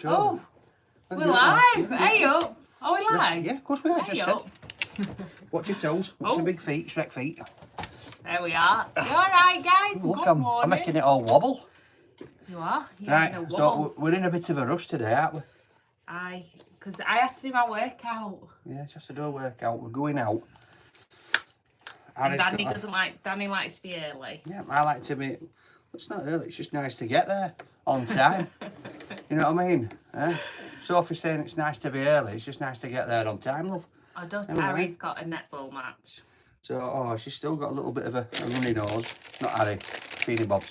Oh, we're live. Hey up. Oh, we're live? Yeah, of course we are. Hey Just up. watch your toes. Watch your big feet, Shrek feet. There we are. You alright, guys? Look, Good I'm morning. making it all wobble. You are? You're Right, in a so wobble. we're in a bit of a rush today, aren't we? Because I had to do my workout. Yeah, just to do a workout. We're going out. And Danny likes to be early. Yeah, I like to be. It's not early. It's just nice to get there on time. You know what I mean? Sophie's saying it's nice to be early. It's just nice to get there on time, love. Our daughter Harry's got a netball match. So, she's still got a little bit of a runny nose. Not Harry, Beanie Bobs.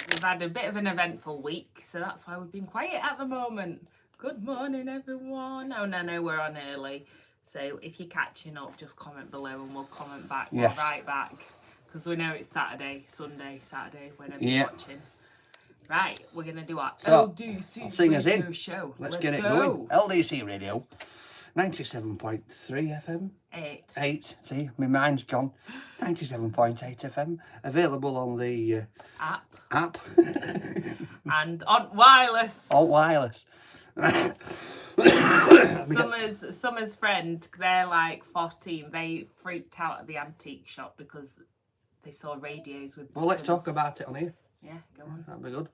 We've had a bit of an eventful week, so that's why we've been quiet at the moment. Good morning, everyone. Oh, no, we're on early. So if you're catching up, just comment below and we'll comment back. Yes. We'll write back. Because we know it's Saturday, Sunday, Saturday, whenever you're watching. Right, we're going to do our LDC radio show. Let's get it going. LDC radio, 97.3 FM. 8. See, my mind's gone. 97.8 FM. Available on the app. And on wireless. On wireless. Summer's friend, they're like 14. They freaked out at the antique shop because they saw radios with... Well, let's talk about it on here. Yeah, go on. That'd be good.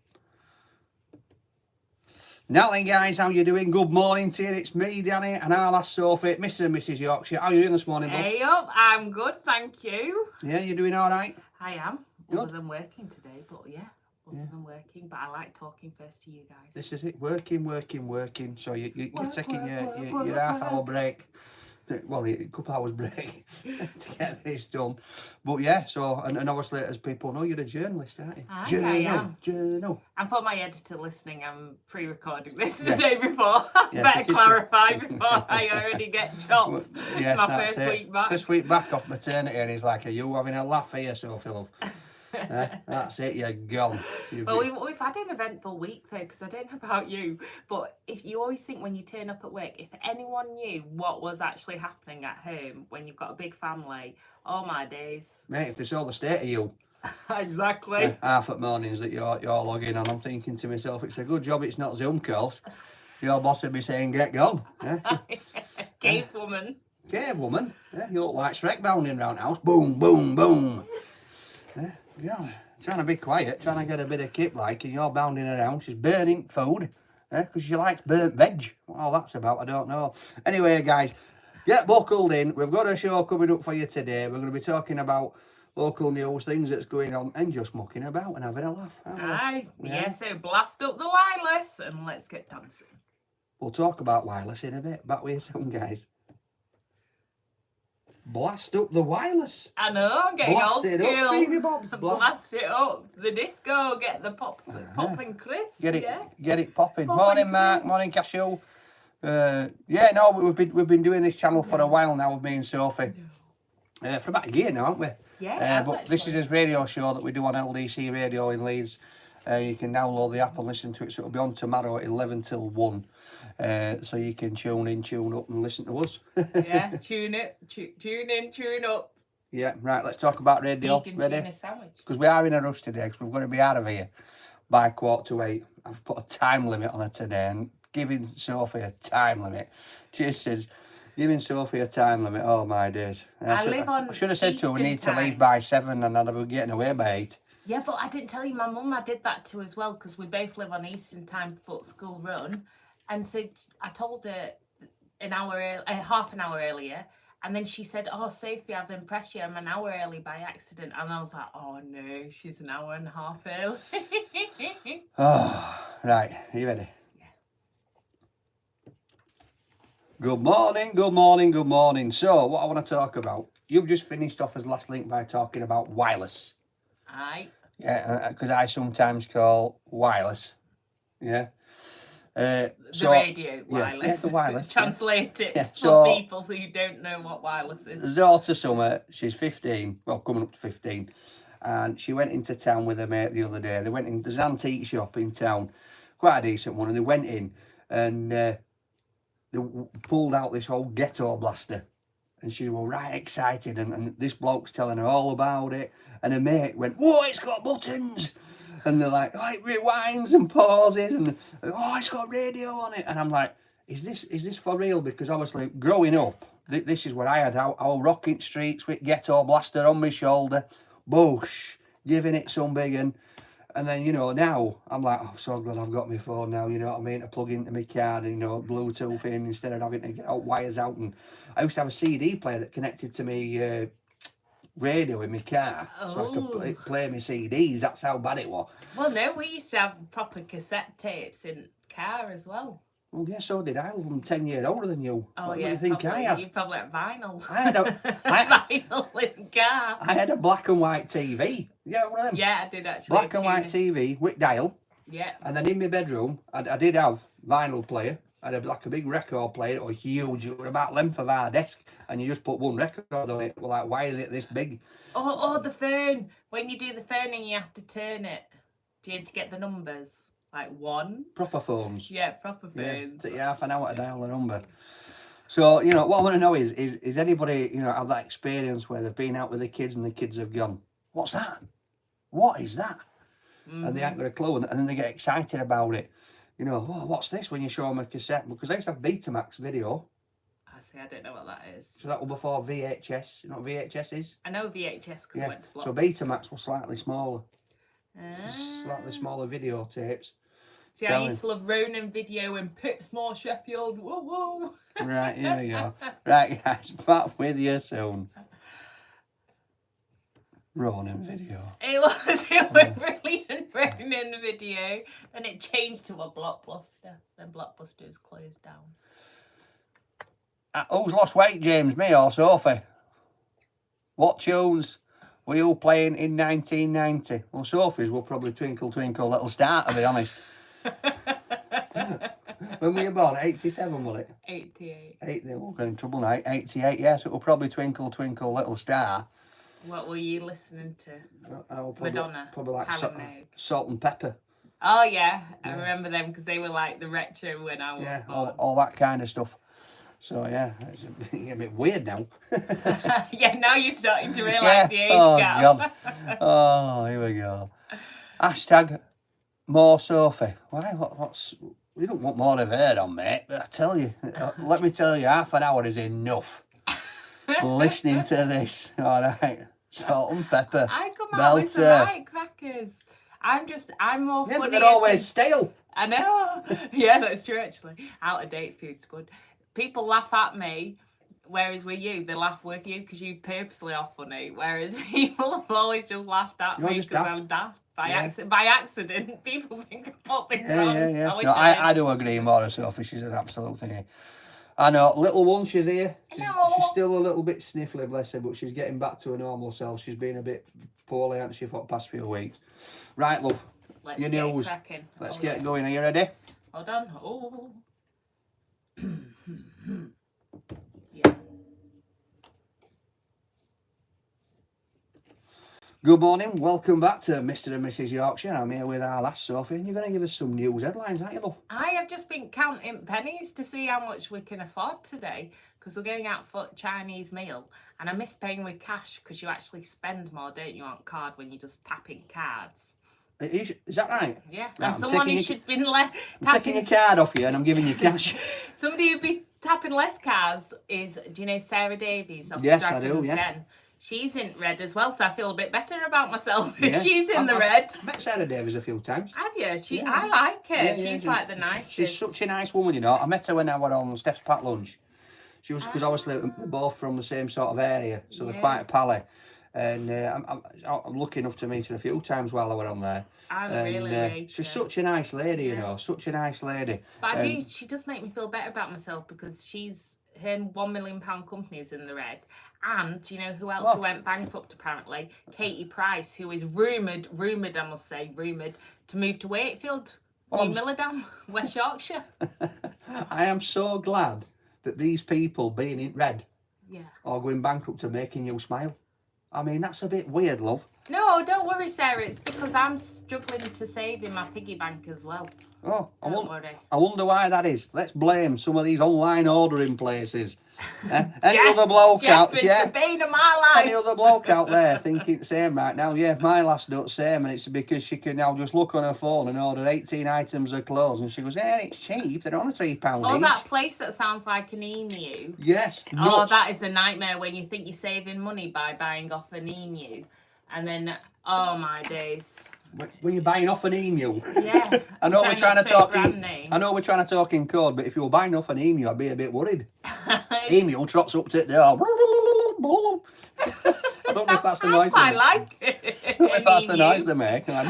Now then, guys, how you doing? Good morning to you. It's me, Danny, and our last Sophie, Mr. and Mrs. Yorkshire. How are you doing this morning, love? Hey up, I'm good, thank you. Yeah, you doing all right? I am, good. Other than working today, but other than working. But I like talking first to you guys. This is it, working. So you're taking your half-hour break. Well, a couple hours break to get this done. But yeah, so, and obviously, as people know, you're a journalist, aren't you? I am. Journal. And for my editor listening, I'm pre-recording this the day before. Better clarify before I already get chopped. Yeah, my first week back. First week back off maternity, and he's like, are you having a laugh here, Sophie, love? That's it, you're gone. Well, we've had an eventful week though, because I don't know about you, but if you always think when you turn up at work, if anyone knew what was actually happening at home when you've got a big family, oh my days. Mate, if they saw the state of you. Exactly. Half at mornings that you're logging on, I'm thinking to myself, it's a good job it's not Zoom calls. Your boss would be saying, get gone. Cave woman. Cave woman. Yeah, you look like Shrek bounding round house. Boom, boom, boom. Yeah, trying to be quiet, trying to get a bit of kip like, and you're bounding around. She's burning food, because she likes burnt veg. What all that's about, I don't know. Anyway, guys, get buckled in. We've got a show coming up for you today. We're going to be talking about local news, things that's going on, and just mucking about and having a laugh. Aye, yeah, so blast up the wireless and let's get dancing. We'll talk about wireless in a bit. Back with you soon, guys. Blast up the wireless. I know, I'm getting blast old it school. Up, Phoebe Bobs. Blast it up. The disco, get the pops, pop and crisp. Get it popping. Morning, Mark. Morning, Cashew. We've been doing this channel for a while now with me and Sophie. For about a year now, haven't we? Yeah. But this is his radio show that we do on LDC Radio in Leeds. You can download the app and listen to it. So it'll be on tomorrow at 11 till 1. So you can tune in, tune up and listen to us. Yeah, tune in, tune up. Yeah, right, let's talk about radio. Ready? Because we are in a rush today because we've got to be out of here by 7:45. I've put a time limit on her today and giving Sophie a time limit. She says, giving Sophie a time limit, oh my days. I should have said to her we need to leave by 7 and I'd be getting away by 8. Yeah, but I didn't tell you, my mum, I did that too as well because we both live on Eastern Time for school run. And so I told her half an hour earlier, and then she said, oh, Sophie, I've impressed you, I'm an hour early by accident. And I was like, oh no, she's an hour and a half early. Oh, right, are you ready? Yeah. Good morning. So, what I want to talk about, you've just finished off as last link by talking about wireless. Aye. Yeah, because I sometimes call wireless. Yeah. The radio wireless. Yeah, the wireless. Translate it for people who don't know what wireless is. Daughter Summer, she's 15, well, coming up to 15, and she went into town with her mate the other day. They went in, there's an antique shop in town, quite a decent one, and they went in and they pulled out this whole ghetto blaster. And she was right excited, and this bloke's telling her all about it. And her mate went, whoa, it's got buttons. And they're like, oh, it rewinds and pauses, and oh, it's got radio on it. And I'm like, is this for real? Because obviously, growing up, this is what I had. Our rocking streets with ghetto blaster on my shoulder, boosh, giving it some big and then, you know, now I'm like, oh, I'm so glad I've got my phone now, you know what I mean, to plug into my car and, you know, Bluetooth in instead of having to get out wires out. And I used to have a CD player that connected to me radio in my car, so I could play my CDs. That's how bad it was. Well, no, we used to have proper cassette tapes in car as well. Well, yeah, so did I. I'm 10 years older than you. Oh, what yeah, do you think probably, I had? You probably had vinyl. I had a vinyl in car. I had a black and white TV. Yeah, one of them. Yeah, I did actually. Black and white TV with dial. Yeah. And then in my bedroom, I did have vinyl player. I had like a big record player. It was huge. It was about length of our desk, and you just put one record on it. Well, like, why is it this big? Oh, the phone. When you do the phone and you have to turn it, do you have to get the numbers? Like 1? Proper phones. Yeah, proper phones. Take you half an hour to dial the number. So, you know, what I want to know is anybody, you know, have that experience where they've been out with the kids and the kids have gone, what's that? What is that? And they ain't got a clue, and then they get excited about it. You know, oh, what's this, when you show them a cassette? Because I used to have Betamax video. I don't know what that is. So that was before VHS. You know what VHS is? I know VHS because I went to So Blockbuster. Betamax was slightly smaller. Slightly smaller videotapes. See, I used to love Ronin video and Pittsmore, Sheffield. Whoa, whoa. Right, here we go. Right, guys, back with you soon. Ronin video. It was brilliant Ronin video. Then it changed to a Blockbuster. Then Blockbuster was closed down. Who's lost weight, James? Me or Sophie? What tunes were you playing in 1990? Well, Sophie's will probably Twinkle Twinkle Little Star, to be honest. When were you born? 87, was it? 88. We'll get in trouble now. 88, yes. It will probably Twinkle Twinkle Little Star. What were you listening to? Probably, Madonna. Probably like Paranoid. Salt and Pepper. Oh, yeah. I remember them because they were like the retro when I was born. All that kind of stuff. So, yeah, it's a bit weird now. Yeah, now you're starting to realise the age gap. God. Oh, here we go. Hashtag more Sophie. Why? What's... We don't want more of her on, mate. But I tell you, let me tell you, half an hour is enough listening to this. All right. Salt and Pepper. I come out with some right crackers. I'm more funny. Yeah, but they're always stale. I know. Yeah, that's true, actually. Out of date food's good. People laugh at me, whereas with you, they laugh with you because you purposely are funny. Whereas people have always just laughed at me because I'm daft. By accident, people think I put this on. Yeah. I do agree more, Sophie. She's an absolute thing. I know, little one, she's here. She's still a little bit sniffly, bless her, but she's getting back to her normal self. She's been a bit poorly, hasn't she, for the past few weeks. Right, love. Your news. Let's get going. Are you ready? Hold on. Oh. Yeah. Good morning, welcome back to Mr. and Mrs. Yorkshire. I'm here with our last Sophie, and you're going to give us some news headlines, aren't you, love? I have just been counting pennies to see how much we can afford today, because we're going out for Chinese meal, and I miss paying with cash, because you actually spend more, don't you, on card when you're just tapping cards. Is that right? Yeah, Right, and someone who should be I'm taking your card off you, and I'm giving you cash. Somebody who'd be tapping less cards is, do you know Sarah Davies of Yes, Dragon's I do, yeah. Den? She's in red as well, so I feel a bit better about myself Yeah. if she's in the I've red. met Sarah Davies a few times. Have you? I like her. Yeah, she's like the nicest. She's such a nice woman, you know. I met her when I was on Steph's Pack Lunch. She was, because obviously they're both from the same sort of area, so they're quite a pally. And I'm lucky enough to meet her a few times while I was on there. She's such a nice lady, you know, such a nice lady. But she does make me feel better about myself because her £1 million company is in the red. And you know who else who went bankrupt apparently? Katie Price, who is rumoured, I must say, to move to Wakefield, New Millerdam, West Yorkshire. I am so glad that these people being in red or going bankrupt are making you smile. I mean, that's a bit weird, love. No, don't worry, Sarah. It's because I'm struggling to save in my piggy bank as well. Oh, Don't worry. I wonder why that is. Let's blame some of these online ordering places. Any Jeff, other bloke Jeff out, is yeah. the bane of my life. Any other bloke out there thinking the same right now? Yeah, my lass does same, and it's because she can now just look on her phone and order 18 items of clothes, and she goes, "Yeah, it's cheap. They're only £3 Or each." that place that sounds like an emu. Yes. Oh, Nuts. that is a nightmare when you think you're saving money by buying off an emu, and then oh my days. When you're buying off an emu. Yeah. I know we're trying to talk brand in, name. I know we're trying to talk in code, but if you were buying off an emu, I'd be a bit worried. Emu trots up to it there. I don't know if that's the noise I they make. like it. I don't know if that's the noise they make. Like,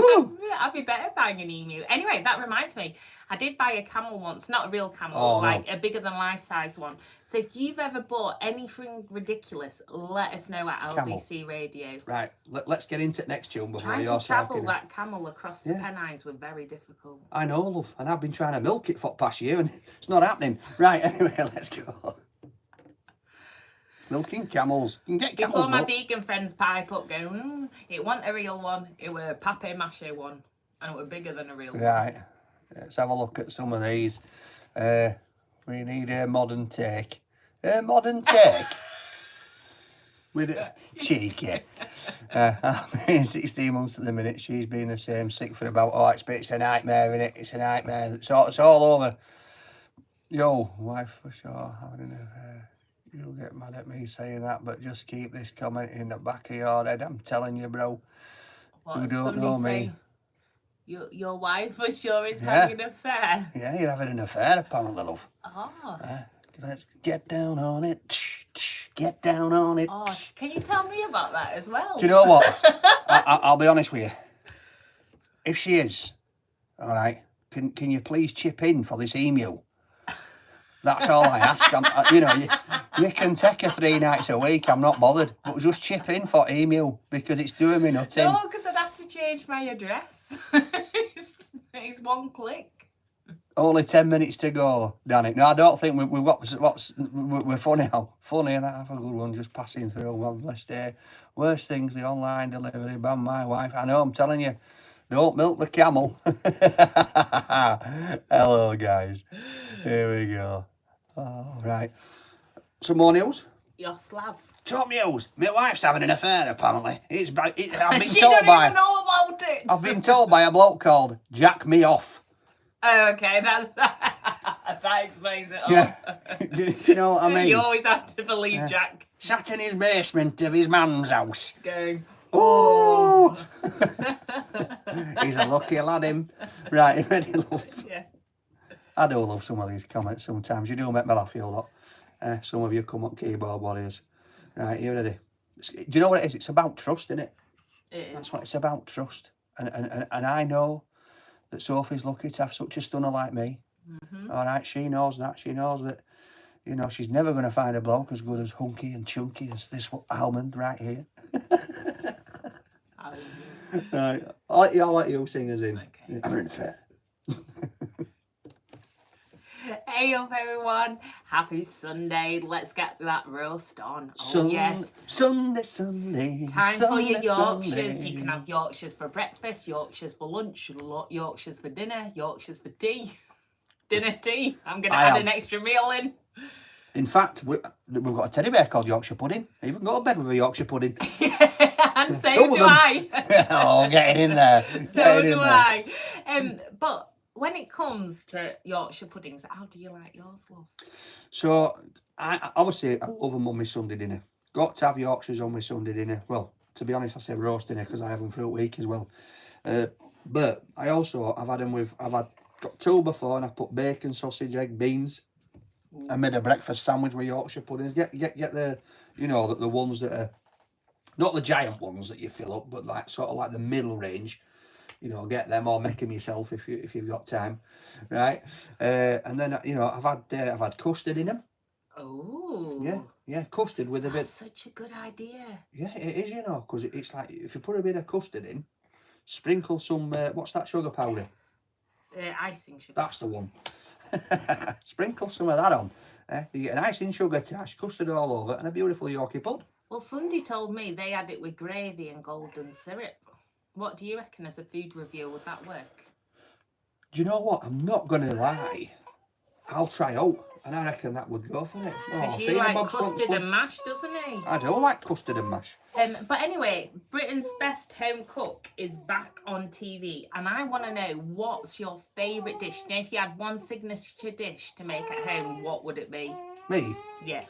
I'd be better buying an emu. Anyway, that reminds me. I did buy a camel once, not a real camel, Oh, like no. a bigger than life size one. So if you've ever bought anything ridiculous, let us know at Camel. LDC Radio. right, let's get into the next tune before Trying you're to travel talking. that camel across the Yeah. Pennines were very difficult. I know, love, and I've been trying to milk it for the past year, and it's not happening. Right, anyway, let's go. Milking camels. You can get camels Before my milk. vegan friends pipe up going, it wasn't a real one, it were a papier-mâché one, and it were bigger than a real one. Right, let's have a look at some of these. We need a modern take. A modern take. With a cheeky. I'm in 16 months at the minute. She's been the same, sick for about, it's a nightmare, innit? It's a nightmare. It's all over. Yo, wife for sure, having an affair. You'll get mad at me saying that, but just keep this comment in the back of your head. I'm telling you, bro. What, You don't somebody know me. say, your wife for sure is Yeah. having an affair. Yeah, you're having an affair, apparently, love. Oh. Let's get down on it. Get down on it. Oh, can you tell me about that as well? Do you know what? I'll be honest with you. If she is, all right, can you please chip in for this emu? That's all I ask. You can take her 3 nights a week. I'm not bothered. But just chip in for emu because it's doing me nothing. No, because I'd have to change my address. It's one click. Only 10 minutes to go, Danny. No, I don't think we've got we're funny now. Funny, and I have a good one just passing through. One blessed day. Worst things, the online delivery ban my wife. I know, I'm telling you. Don't milk the camel. Hello, guys. Here we go. All right. Some more news? Your slab. Top news. My wife's having an affair, apparently. I've been She told don't by. even know about it. I've been told by a bloke called Jack Me Off. Oh, okay, that explains it all. Yeah. do you know what I mean? You always have to believe Jack. Sat in his basement of his mum's house. Going, Oh! He's a lucky lad, him. Right, you ready, love? yeah. I do love some of these comments sometimes. You do make me laugh, you lot. Some of you come up keyboard warriors. Right, you ready? Do you know what it is? It's about trust, isn't it? It is. That's what it's about, trust. And I know that Sophie's lucky to have such a stunner like me. Mm-hmm. All right, she knows that. She knows that, she's never going to find a bloke as good as hunky and chunky as this almond right here. Right, I'll let you sing us in. Okay. I'm in fair. Hey up everyone, happy Sunday, let's get that roast on. Oh yes. Sunday. Time for your Yorkshires. Sunday. You can have Yorkshires for breakfast, Yorkshires for lunch, Yorkshires for dinner, Yorkshires for tea. Dinner tea. I'm going to add an extra meal in. In fact, we've got a teddy bear called Yorkshire Pudding. I even go to bed with a Yorkshire Pudding. And so do I. Oh, get it in there. So do I. But when it comes to Yorkshire puddings, how do you like yours, love? So, I love them on my Sunday dinner. Got to have Yorkshires on my Sunday dinner. Well, to be honest, I say roast dinner because I have them through a week as well. But I've got 2 before, and I've put bacon, sausage, egg, beans. Ooh. I made a breakfast sandwich with Yorkshire puddings. Get the, the ones that are not the giant ones that you fill up, but like sort of like the middle range. Get them, or make them yourself if you've got time, right? And then I've had custard in them. Oh. Yeah, custard with a bit. That's such a good idea. Yeah, it is, because it's like if you put a bit of custard in, sprinkle some what's that sugar powder? Icing sugar. That's the one. Sprinkle some of that on. You get an icing sugar tash, custard all over, and a beautiful Yorkie pud. Well, somebody told me they had it with gravy and golden syrup. What do you reckon as a food reviewer? Would that work? Do you know what? I'm not going to lie. I'll try out. And I reckon that would go for it. Because you Fiona like Bob's custard fun. and mash, doesn't he? I do like custard and mash. But anyway, Britain's Best Home Cook is back on TV, and I want to know, what's your favourite dish? Now, if you had one signature dish to make at home, what would it be? Me? Yeah.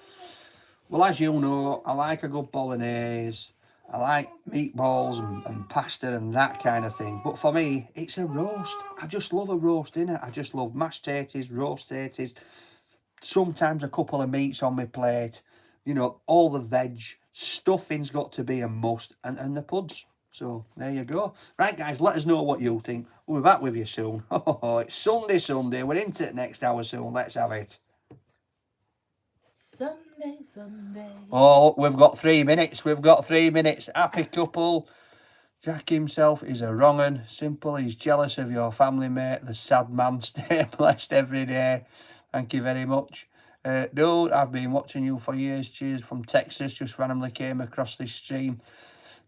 Well, as you know, I like a good bolognese. I like meatballs and pasta and that kind of thing. But for me, it's a roast. I just love a roast, innit? I just love mashed tatties, roast tatties. Sometimes a couple of meats on my plate. You know, all the veg. Stuffing's got to be a must. And the puds. So, there you go. Right, guys, let us know what you think. We'll be back with you soon. Oh, it's Sunday. We're into it next hour soon. Let's have it. Sunday. Oh, we've got 3 minutes. Happy couple. Jack himself is a wrong un. Simple. He's jealous of your family, mate. The sad man. Stay blessed every day. Thank you very much. Dude, I've been watching you for years. Cheers from Texas. Just randomly came across this stream.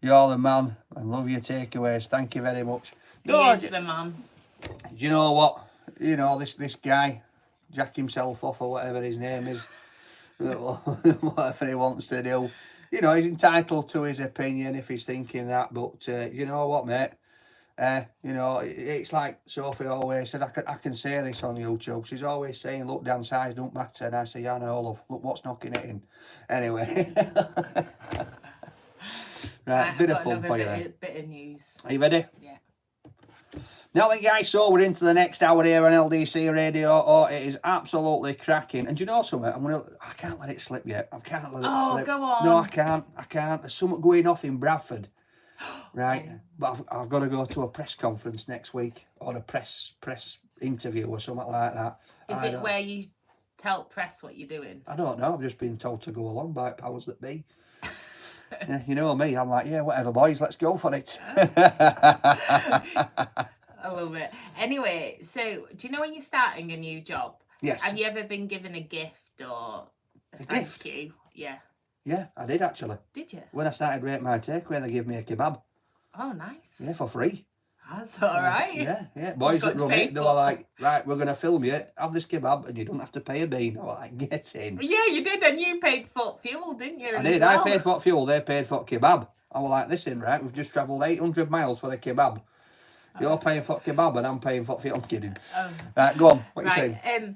You're the man. I love your takeaways. Thank you very much. He is the man. Do you know what? You know, this guy, Jack himself off or whatever his name is. Whatever he wants to do, you know, he's entitled to his opinion if he's thinking that. But you know what, mate? You know, it's like Sophie always said. I can say this on YouTube. She's always saying, "Look, Dan, size don't matter." And I say, "Yeah, no, love. Look what's knocking it in." Anyway, right, bit of fun for you. Bit of news. Are you ready? Yeah. Now then, guys, so we're into the next hour here on LDC Radio. Oh, it is absolutely cracking. And do you know something? I can't let it slip yet. I can't let it slip. Oh, go on. No, I can't. There's something going off in Bradford. Right? But I've got to go to a press conference next week, or a press interview or something like that. Is it where you tell press what you're doing? I don't know. I've just been told to go along by powers that be. Yeah, you know me. I'm like, yeah, whatever, boys. Let's go for it. I love it. Anyway, so do you know when you're starting a new job? Yes. Have you ever been given a gift or a thank gift? you? Yeah. Yeah, I did actually. Did you? When I started Rate My Takeaway, they gave me a kebab. Oh, nice. Yeah, for free. That's all right. Yeah. Boys that run it, they were like, right, we're going to film you, have this kebab, and you don't have to pay a bean. I was like, get in. Yeah, you did, and you paid for fuel, didn't you? I did. I paid for fuel, they paid for kebab. I was like, listen, right, we've just travelled 800 miles for the kebab. You're paying for kebab and I'm paying for fuel. I'm kidding. Right, go on. What are you saying?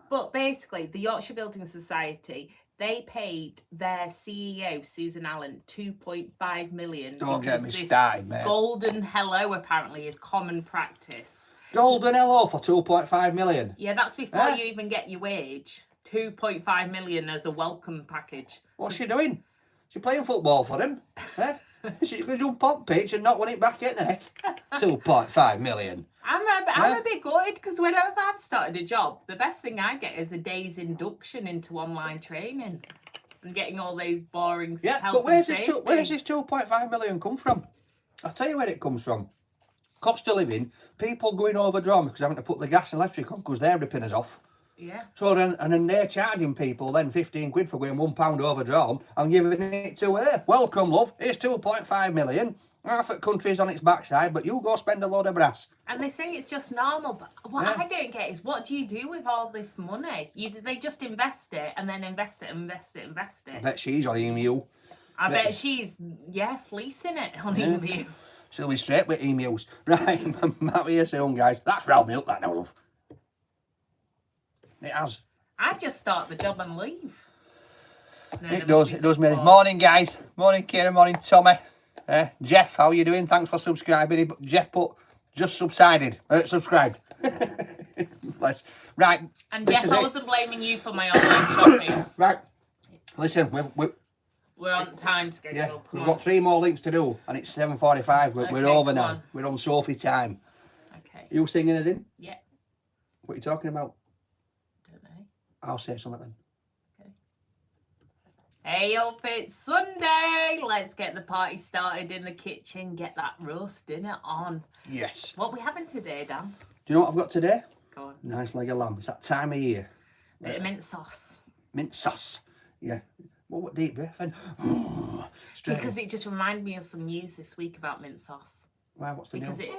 But basically, the Yorkshire Building Society, they paid their CEO, Susan Allen, 2.5 million. Don't get me started, mate. Golden hello, apparently, is common practice. Golden hello for 2.5 million? Yeah, that's before you even get your wage. 2.5 million as a welcome package. What's she doing? She playing football for him? She could jump on pitch and not win it back at net. 2.5 million. I'm a bit gutted because whenever I've started a job, the best thing I get is a day's induction into online training and getting all those boring health but where does this 2.5 million come from? I'll tell you where it comes from. Cost of living, people going overdrawn because having to put the gas and electric on because they're ripping us off. Yeah. So then they're charging people then 15 quid for going £1 overdrawn and giving it to her. Welcome, love. Here's 2.5 million. Half the country's on its backside, but you go spend a load of brass. And they say it's just normal, but what I don't get is, what do you do with all this money? They just invest it and then invest it. I bet she's on emu. I bet she's, fleecing it on emu. She'll be straight with emus. Right, I'm out here soon, guys. That's raw milk, that now, love. It has. I'd just start the job and leave. It does, mate. Morning, guys. Morning, Kieran. Morning, Tommy. Jeff, how are you doing? Thanks for subscribing. Jeff put, just subsided. Subscribed. Right. And Jeff, I wasn't blaming you for my online shopping. Right. Listen, we're on time schedule. Yeah, we've got 3 more links to do, and it's 7:45. We're over now. On. We're on Sophie time. Okay. You singing us in? Yeah. What are you talking about? Don't know. I'll say something then. Okay. Hey up, it's Sunday. Let's get the party started in the kitchen. Get that roast dinner on. Yes. What are we having today, Dan? Do you know what I've got today? Go on. Nice leg of lamb. It's that time of year. Bit of mint sauce. Mint sauce. Yeah. What deep breath and Because it just reminded me of some news this week about mint sauce. Why? What's the Because deal?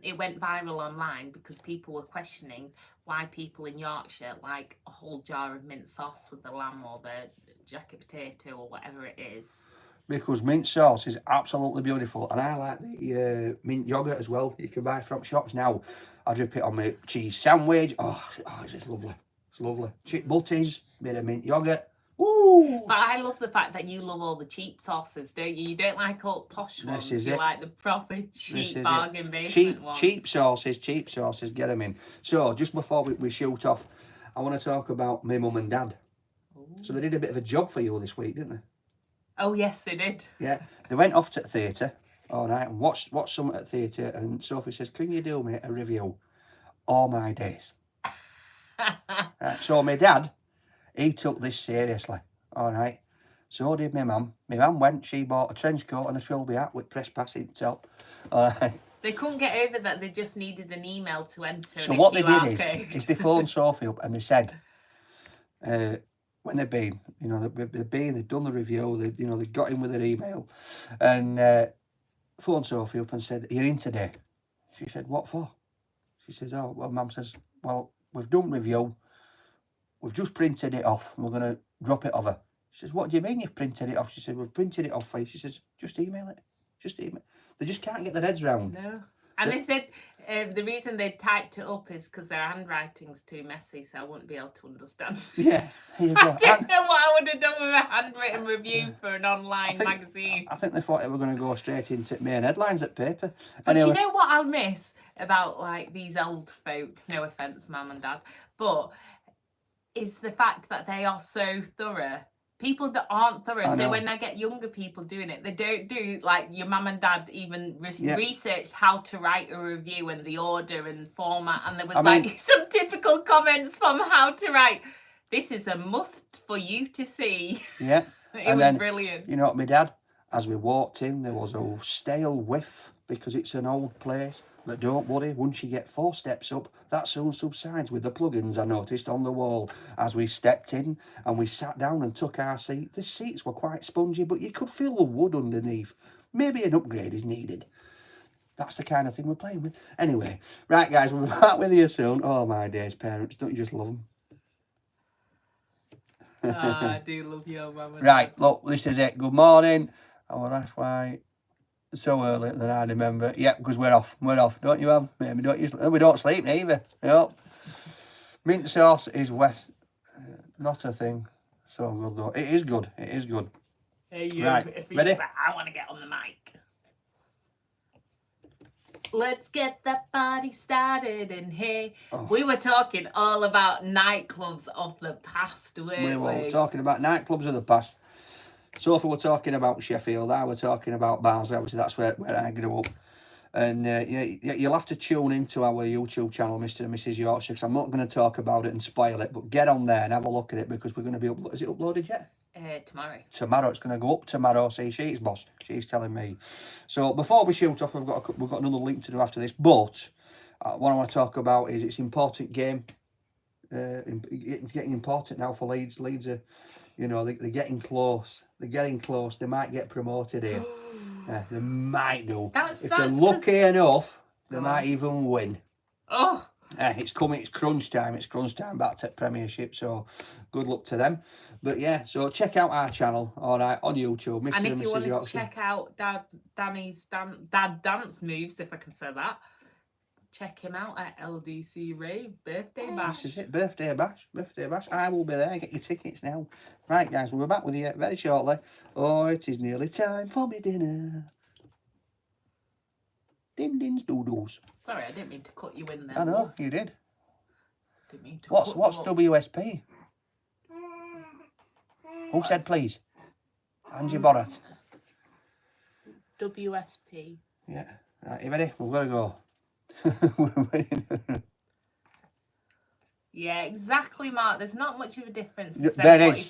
it went viral online because people were questioning why people in Yorkshire like a whole jar of mint sauce with the lamb or the jacket potato or whatever it is. Because mint sauce is absolutely beautiful, and I like the mint yogurt as well. You can buy from shops now. I drip it on my cheese sandwich. Oh, it's just lovely. It's lovely. Chip butties, bit of mint yogurt. Woo! But I love the fact that you love all the cheap sauces, don't you? You don't like all posh ones. This is You it. like the proper This cheap is bargain it. basement ones. Cheap sauces, get them in. So, just before we shoot off, I want to talk about my mum and dad. Ooh. So, they did a bit of a job for you this week, didn't they? Oh, yes, they did. Yeah. They went off to the theatre, all right, and watched something at the theatre, and Sophie says, can you do me a review? All my days. Right, so, my dad, he took this seriously, all right. So did my mum. My mum went, she bought a trench coat and a trilby hat with trespassing top. All right. They couldn't get over that they just needed an email to enter. So what they did is they phoned Sophie up and they said, when they've been, they've done the review, they got in with their email, and phoned Sophie up and said, "You're in today." She said, "What for?" She says, "Oh, well, Mum says, well, we've done review, we've just printed it off, and we're gonna drop it over." She says, "What do you mean you've printed it off?" She said, "We've printed it off for you." She says, "Just email it. Just email." They just can't get their heads round. No. And they said the reason they typed it up is because their handwriting's too messy, so I wouldn't be able to understand. Yeah, here you go. I don't know what I would have done with a handwritten review for an online magazine. I think they thought it were going to go straight into main headlines at paper. But anyway. You know what I'll miss about like these old folk, no offence, Mum and Dad, but is the fact that they are so thorough. People that aren't thorough, so when I get younger people doing it, they don't do like your mum and dad even researched how to write a review and the order and format, and there was some typical comments from how to write. This is a must for you to see. Yeah, it was brilliant. You know what, my dad, as we walked in, there was a stale whiff because it's an old place. But don't worry, once you get 4 steps up, that soon subsides with the plugins I noticed on the wall. As we stepped in and we sat down and took our seat, the seats were quite spongy, but you could feel the wood underneath. Maybe an upgrade is needed. That's the kind of thing we're playing with. Anyway, right guys, we'll be back with you soon. Oh my days, parents, don't you just love them? I do love your mum and Right, look, this is it. Good morning. Oh, that's why... so early than I remember. Yeah, because we're off. Don't you have? Maybe we don't sleep neither. Yep. Mint sauce is west. Not a thing. So good though. It is good. Hey, you. Right. Ready? I want to get on the mic. Let's get that party started in here. Oh. We were talking all about nightclubs of the past, weren't we? We were talking about nightclubs of the past. Sophie were talking about Sheffield, I were talking about Barnsley, obviously that's where I grew up. And you'll have to tune into our YouTube channel, Mr. and Mrs. Yorkshire, because I'm not going to talk about it and spoil it, but get on there and have a look at it because we're going to be is it uploaded yet? Tomorrow. Tomorrow, it's going to go up tomorrow. See, she's boss. She's telling me. So before we shoot off, we've got another link to do after this, but what I want to talk about is it's an important game. It's getting important now for Leeds. Leeds are... they're getting close. They might get promoted here. They might do. If they're lucky enough, they might even win. Oh. It's coming. It's crunch time. Back to Premiership. So good luck to them. But yeah, so check out our channel, all right, on YouTube, Mr. and and if you Mrs. want to check out Danny's dad dance moves, if I can say that, check him out at LDC Rave Birthday Bash. This is it, Birthday Bash. I will be there. Get your tickets now. Right, guys, we'll be back with you very shortly. Oh, it is nearly time for me dinner. Din-dins doodles. Sorry, I didn't mean to cut you in there. I know, you did. Didn't mean to What's WSP? Who said please? Angie Borat. WSP. Yeah. Right, you ready? We've got to go. Yeah, exactly, Mark. There's not much of a difference. There is,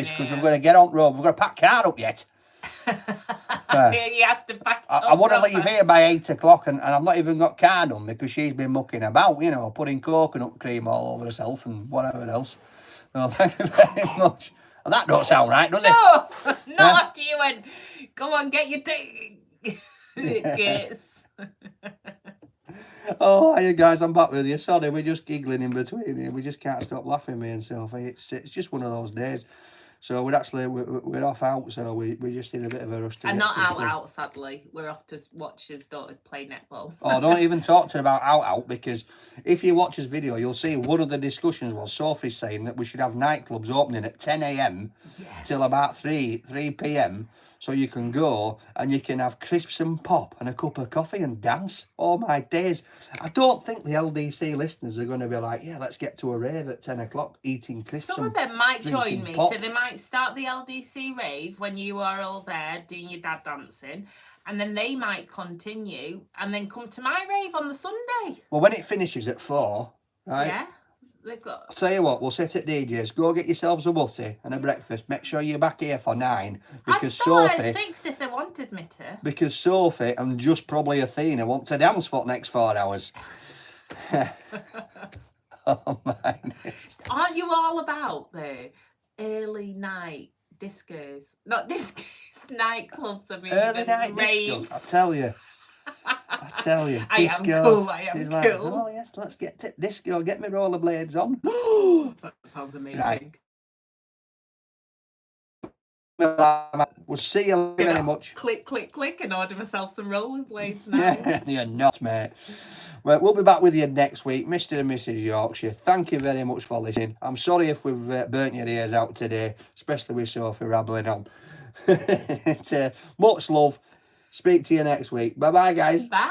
because we're going to get on the road. We've got to pack car up yet. He has to pack it I want to leave here by 8 o'clock, and I've not even got car done because she's been mucking about, putting coconut cream all over herself and whatever else. So thank you very much. And that don't sound right, does it? No, not you. And come on, get your tickets. Oh, hiya guys, I'm back with you. Sorry, we're just giggling in between here. We just can't stop laughing, me and Sophie. It's just one of those days. So we're off out, so we just in a bit of a rush to And get not stuff done. out, sadly. We're off to watch his daughter play netball. Oh, don't even talk to her about out, because if you watch his video, you'll see one of the discussions was Sophie's saying that we should have nightclubs opening at 10 a.m. till about 3 p.m. so you can go and you can have crisps and pop and a cup of coffee and dance. Oh my days. I don't think the LDC listeners are going to be like, yeah, let's get to a rave at 10 o'clock eating crisps. Some of them might join drinking me, pop. so they might start the LDC rave when you are all there doing your dad dancing, and then they might continue and then come to my rave on the Sunday. Well, when it finishes at 4, right? Yeah, they've got... I'll tell you what, we'll sit at DJ's, go get yourselves a butty and a breakfast. Make sure you're back here for 9. Because I'd start Sophie, at 6 if they wanted me to. Because Sophie and just probably Athena want to dance for the next 4 hours. Oh my. Aren't you all about the early night discos? Not discos, nightclubs. I mean, Early night raves. discos, I tell you. I discos. am cool, I am She's cool. like, oh yes, let's get to disco, get me rollerblades on. That sounds amazing. Right. We'll see you very much. Click, click, click, and order myself some rollerblades now. You're not, mate. Well, we'll be back with you next week, Mr. and Mrs. Yorkshire. Thank you very much for listening. I'm sorry if we've burnt your ears out today, especially with Sophie rambling on. Much love. Speak to you next week. Bye-bye, guys. Bye.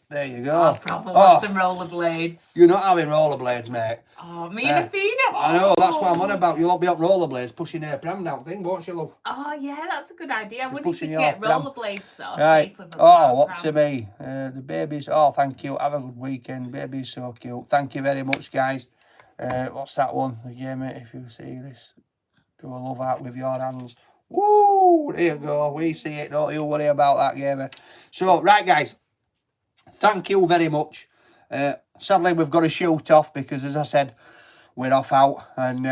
There you go. I probably want some rollerblades. You're not having rollerblades, mate. Oh, me and Athena. I know, that's what I'm on about. You'll be on rollerblades pushing her pram down thing, won't you, love? Oh, yeah, that's a good idea. I wonder if pushing you get your pram. rollerblades, though. Right. Safe with a Oh, what pram. to be. The babies. Oh, thank you. Have a good weekend. Baby's so cute. Thank you very much, guys. What's that one? Again, mate, if you see this, do a love out with your hands. Woo! There you go. We see it. Don't you worry about that, gamer. So, right, guys. Thank you very much. Sadly, we've got to shoot off because, as I said, we're off out and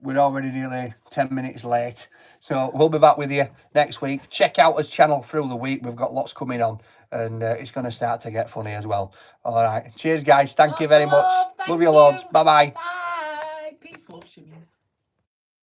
we're already nearly 10 minutes late. So we'll be back with you next week. Check out his channel through the week. We've got lots coming on and it's going to start to get funny as well. All right. Cheers, guys. Thank you very much. Love you loads. Bye-bye. Bye.